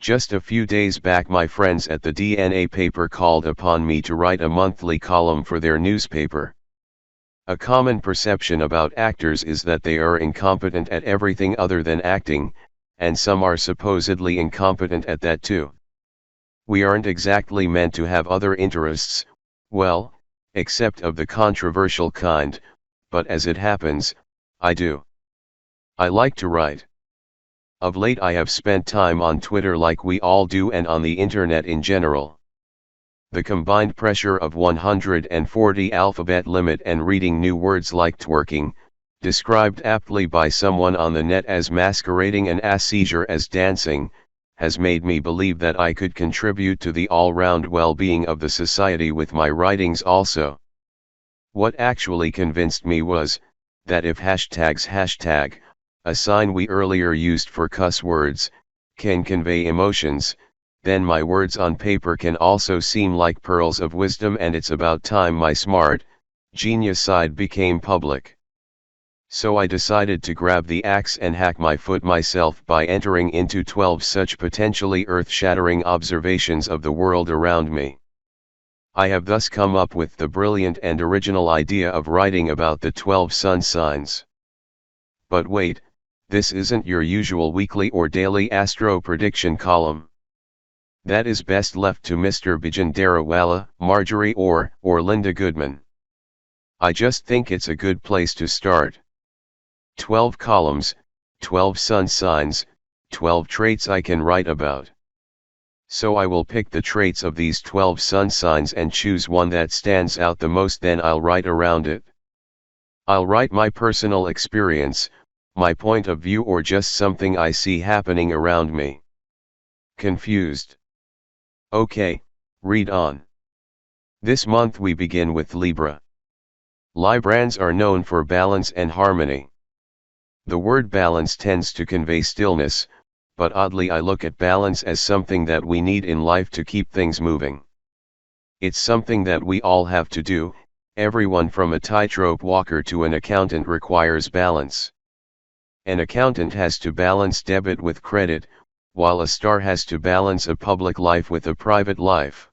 Just a few days back my friends at the DNA paper called upon me to write a monthly column for their newspaper. A common perception about actors is that they are incompetent at everything other than acting, and some are supposedly incompetent at that too. We aren't exactly meant to have other interests, well, except of the controversial kind, but as it happens, I do. I like to write. Of late I have spent time on Twitter like we all do and on the internet in general. The combined pressure of 140 alphabet limit and reading new words like twerking, described aptly by someone on the net as masquerading an ass seizure as dancing, has made me believe that I could contribute to the all-round well-being of the society with my writings also. What actually convinced me was, that if hashtag, a sign we earlier used for cuss words, can convey emotions, then my words on paper can also seem like pearls of wisdom, and it's about time my smart, genius side became public. So I decided to grab the axe and hack my foot myself by entering into 12 such potentially earth-shattering observations of the world around me. I have thus come up with the brilliant and original idea of writing about the 12 sun signs. But wait, this isn't your usual weekly or daily astro prediction column. That is best left to Mr. Bijan Darawala, Marjorie or Linda Goodman. I just think it's a good place to start. 12 columns, 12 sun signs, 12 traits I can write about. So I will pick the traits of these 12 sun signs and choose one that stands out the most, then I'll write around it. I'll write my personal experience, my point of view, or just something I see happening around me. Confused? Okay, read on. This month we begin with Libra. Librans are known for balance and harmony. The word balance tends to convey stillness, but oddly I look at balance as something that we need in life to keep things moving. It's something that we all have to do. Everyone from a tightrope walker to an accountant requires balance. An accountant has to balance debit with credit, while a star has to balance a public life with a private life.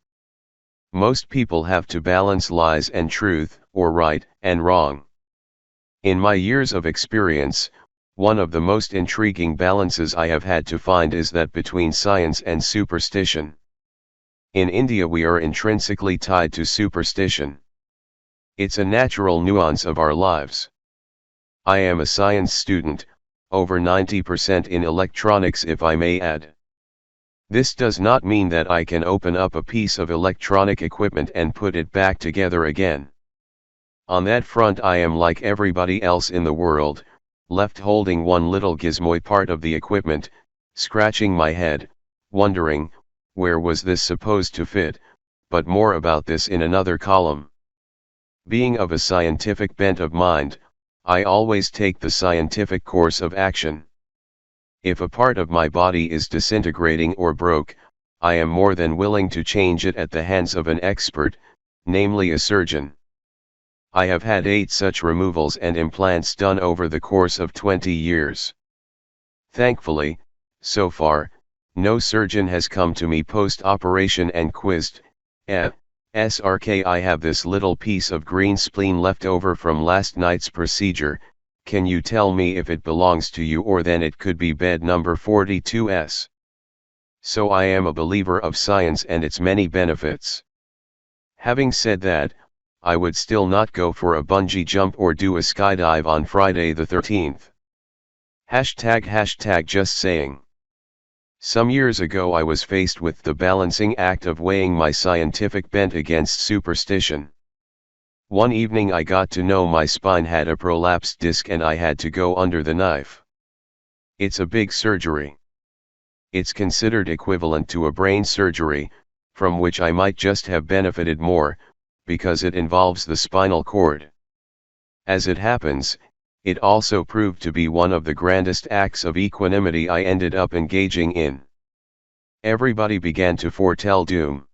Most people have to balance lies and truth, or right and wrong. In my years of experience, one of the most intriguing balances I have had to find is that between science and superstition. In India we are intrinsically tied to superstition. It's a natural nuance of our lives. I am a science student, over 90% in electronics if I may add. This does not mean that I can open up a piece of electronic equipment and put it back together again. On that front I am like everybody else in the world, left holding one little gizmo part of the equipment, scratching my head, wondering, where was this supposed to fit, but more about this in another column. Being of a scientific bent of mind, I always take the scientific course of action. If a part of my body is disintegrating or broke, I am more than willing to change it at the hands of an expert, namely a surgeon. I have had 8 such removals and implants done over the course of 20 years. Thankfully, so far, no surgeon has come to me post-operation and quizzed, SRK, I have this little piece of green spleen left over from last night's procedure, can you tell me if it belongs to you, or then it could be bed number 42S. So I am a believer of science and its many benefits. Having said that, I would still not go for a bungee jump or do a skydive on Friday the 13th. Hashtag just saying. Some years ago I was faced with the balancing act of weighing my scientific bent against superstition. One evening I got to know my spine had a prolapsed disc and I had to go under the knife. It's a big surgery. It's considered equivalent to a brain surgery, from which I might just have benefited more, because it involves the spinal cord. As it happens, it also proved to be one of the grandest acts of equanimity I ended up engaging in. Everybody began to foretell doom.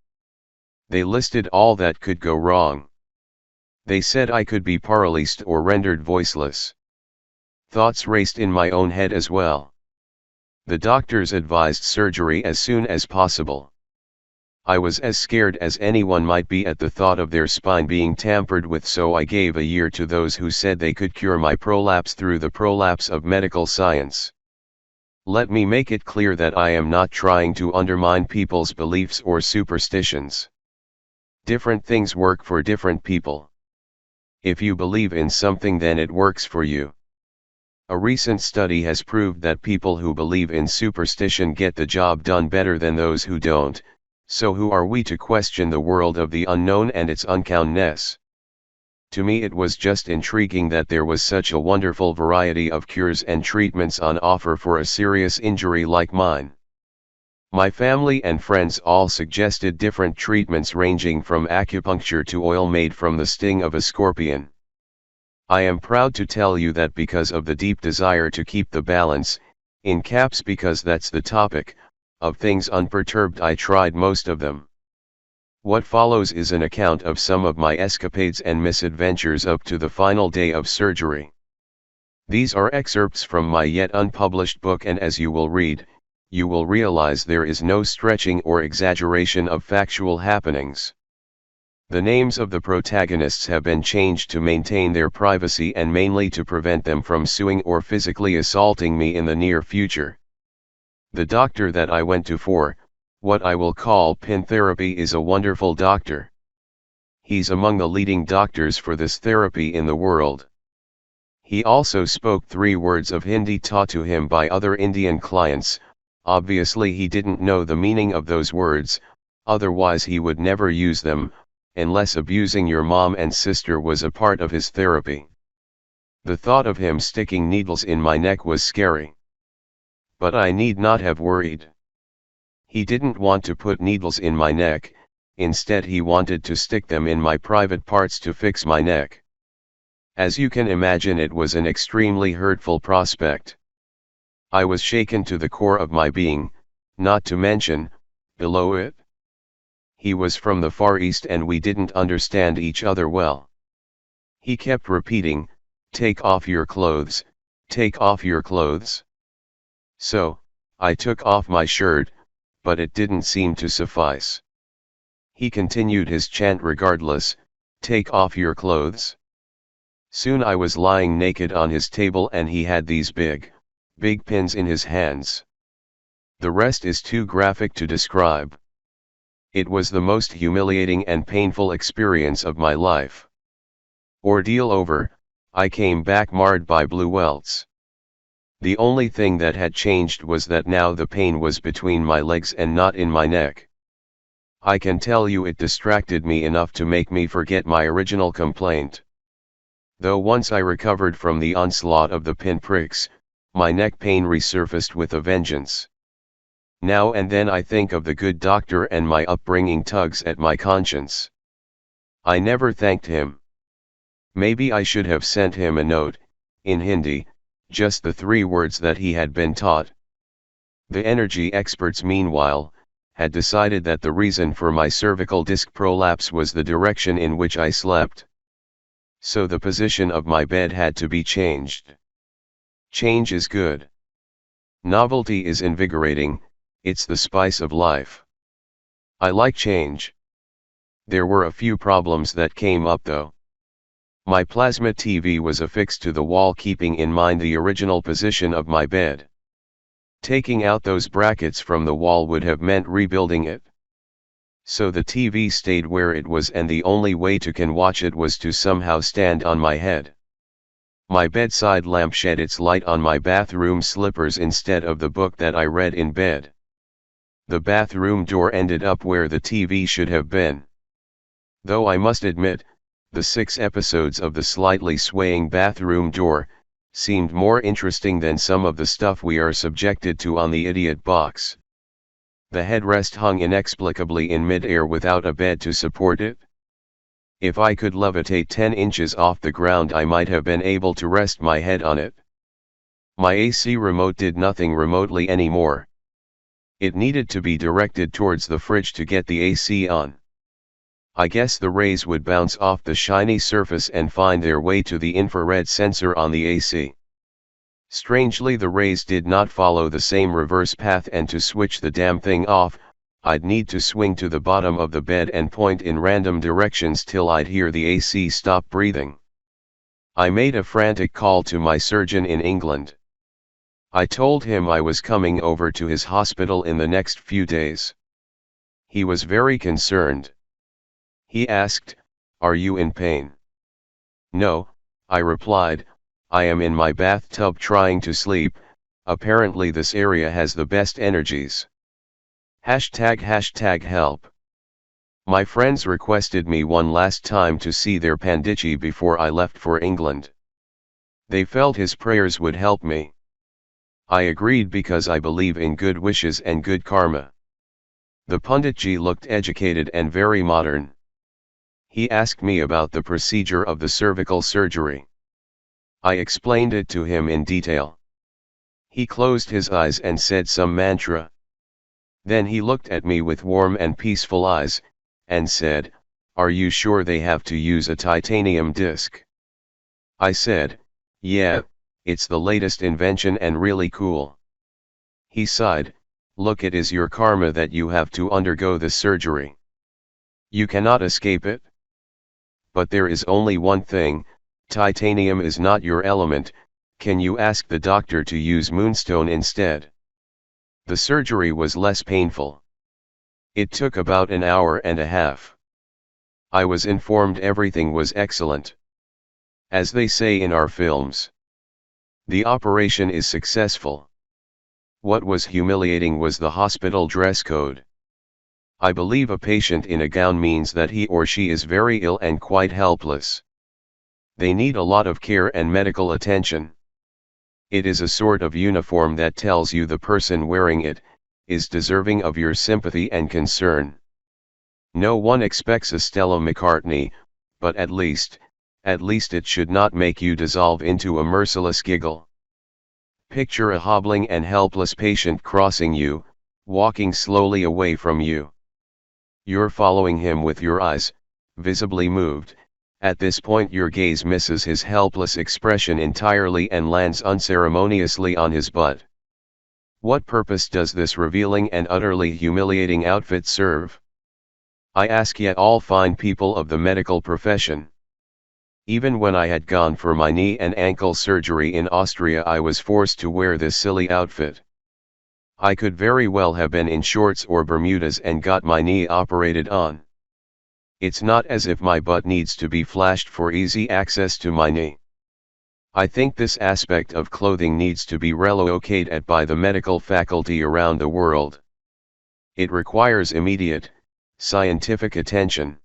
They listed all that could go wrong. They said I could be paralyzed or rendered voiceless. Thoughts raced in my own head as well. The doctors advised surgery as soon as possible. I was as scared as anyone might be at the thought of their spine being tampered with, so I gave a year to those who said they could cure my prolapse through the prolapse of medical science. Let me make it clear that I am not trying to undermine people's beliefs or superstitions. Different things work for different people. If you believe in something, then it works for you. A recent study has proved that people who believe in superstition get the job done better than those who don't, so who are we to question the world of the unknown and its unknownness? To me it was just intriguing that there was such a wonderful variety of cures and treatments on offer for a serious injury like mine. My family and friends all suggested different treatments ranging from acupuncture to oil made from the sting of a scorpion. I am proud to tell you that because of the deep desire to keep the balance, in caps because that's the topic, of things unperturbed, I tried most of them. What follows is an account of some of my escapades and misadventures up to the final day of surgery. These are excerpts from my yet unpublished book, and as you will read, you will realize there is no stretching or exaggeration of factual happenings. The names of the protagonists have been changed to maintain their privacy and mainly to prevent them from suing or physically assaulting me in the near future. The doctor that I went to for what I will call pin therapy is a wonderful doctor. He's among the leading doctors for this therapy in the world. He also spoke 3 words of Hindi taught to him by other Indian clients. Obviously he didn't know the meaning of those words, otherwise he would never use them, unless abusing your mom and sister was a part of his therapy. The thought of him sticking needles in my neck was scary. But I need not have worried. He didn't want to put needles in my neck, instead he wanted to stick them in my private parts to fix my neck. As you can imagine, it was an extremely hurtful prospect. I was shaken to the core of my being, not to mention, below it. He was from the Far East and we didn't understand each other well. He kept repeating, "Take off your clothes, take off your clothes." So, I took off my shirt, but it didn't seem to suffice. He continued his chant regardless, "Take off your clothes." Soon I was lying naked on his table and he had these big pins in his hands. The rest is too graphic to describe. It was the most humiliating and painful experience of my life. Ordeal over, I came back marred by blue welts. The only thing that had changed was that now the pain was between my legs and not in my neck. I can tell you it distracted me enough to make me forget my original complaint. Though once I recovered from the onslaught of the pinpricks, my neck pain resurfaced with a vengeance. Now and then I think of the good doctor and my upbringing tugs at my conscience. I never thanked him. Maybe I should have sent him a note, in Hindi, just the 3 words that he had been taught. The energy experts meanwhile, had decided that the reason for my cervical disc prolapse was the direction in which I slept. So the position of my bed had to be changed. Change is good. Novelty is invigorating, it's the spice of life. I like change. There were a few problems that came up though. My plasma TV was affixed to the wall, keeping in mind the original position of my bed. Taking out those brackets from the wall would have meant rebuilding it. So the TV stayed where it was and the only way to can watch it was to somehow stand on my head. My bedside lamp shed its light on my bathroom slippers instead of the book that I read in bed. The bathroom door ended up where the TV should have been. Though I must admit, the 6 episodes of the slightly swaying bathroom door seemed more interesting than some of the stuff we are subjected to on the idiot box. The headrest hung inexplicably in mid-air without a bed to support it. If I could levitate 10 inches off the ground, I might have been able to rest my head on it. My AC remote did nothing remotely anymore. It needed to be directed towards the fridge to get the AC on. I guess the rays would bounce off the shiny surface and find their way to the infrared sensor on the AC. Strangely, the rays did not follow the same reverse path, and to switch the damn thing off, I'd need to swing to the bottom of the bed and point in random directions till I'd hear the AC stop breathing. I made a frantic call to my surgeon in England. I told him I was coming over to his hospital in the next few days. He was very concerned. He asked, "Are you in pain?" "No," I replied, "I am in my bathtub trying to sleep. Apparently this area has the best energies. ##help. My friends requested me one last time to see their Pandichi before I left for England. They felt his prayers would help me. I agreed because I believe in good wishes and good karma. The Panditji looked educated and very modern. He asked me about the procedure of the cervical surgery. I explained it to him in detail. He closed his eyes and said some mantra. Then he looked at me with warm and peaceful eyes, and said, "Are you sure they have to use a titanium disc?" I said, "Yeah, it's the latest invention and really cool." He sighed, "Look, it is your karma that you have to undergo this surgery. You cannot escape it. But there is only one thing, titanium is not your element. Can you ask the doctor to use moonstone instead?" The surgery was less painful. It took about an hour and a half. I was informed everything was excellent. As they say in our films, the operation is successful. What was humiliating was the hospital dress code. I believe a patient in a gown means that he or she is very ill and quite helpless. They need a lot of care and medical attention. It is a sort of uniform that tells you the person wearing it is deserving of your sympathy and concern. No one expects a Stella McCartney, but at least it should not make you dissolve into a merciless giggle. Picture a hobbling and helpless patient crossing you, walking slowly away from you. You're following him with your eyes, visibly moved. At this point your gaze misses his helpless expression entirely and lands unceremoniously on his butt. What purpose does this revealing and utterly humiliating outfit serve? I ask yet all fine people of the medical profession. Even when I had gone for my knee and ankle surgery in Austria, I was forced to wear this silly outfit. I could very well have been in shorts or Bermudas and got my knee operated on. It's not as if my butt needs to be flashed for easy access to my knee. I think this aspect of clothing needs to be relocated by the medical faculty around the world. It requires immediate, scientific attention.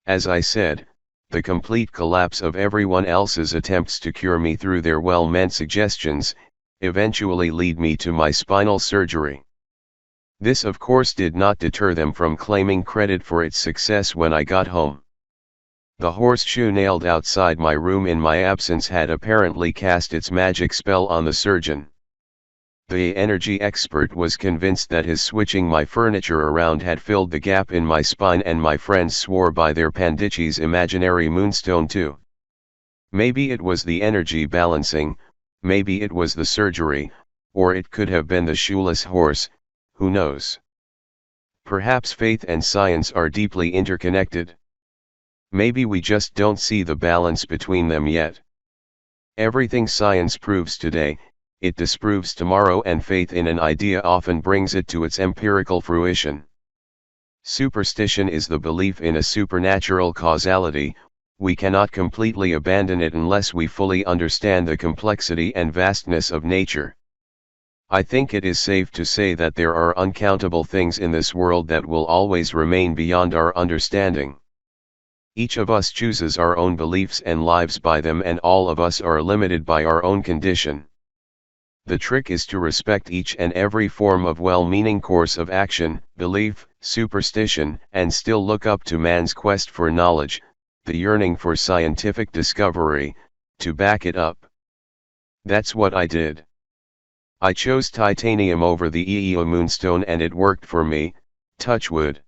As I said, the complete collapse of everyone else's attempts to cure me through their well-meant suggestions eventually lead me to my spinal surgery. This of course did not deter them from claiming credit for its success when I got home. The horseshoe nailed outside my room in my absence had apparently cast its magic spell on the surgeon. The energy expert was convinced that his switching my furniture around had filled the gap in my spine, and my friends swore by their Pandichi's imaginary moonstone too. Maybe it was the energy balancing, maybe it was the surgery, or it could have been the shoeless horse, who knows? Perhaps faith and science are deeply interconnected. Maybe we just don't see the balance between them yet. Everything science proves today, it disproves tomorrow, and faith in an idea often brings it to its empirical fruition. Superstition is the belief in a supernatural causality. We cannot completely abandon it unless we fully understand the complexity and vastness of nature. I think it is safe to say that there are uncountable things in this world that will always remain beyond our understanding. Each of us chooses our own beliefs and lives by them, and all of us are limited by our own condition. The trick is to respect each and every form of well-meaning course of action, belief, superstition, and still look up to man's quest for knowledge, the yearning for scientific discovery, to back it up. That's what I did. I chose titanium over the EEO moonstone, and it worked for me, touch wood.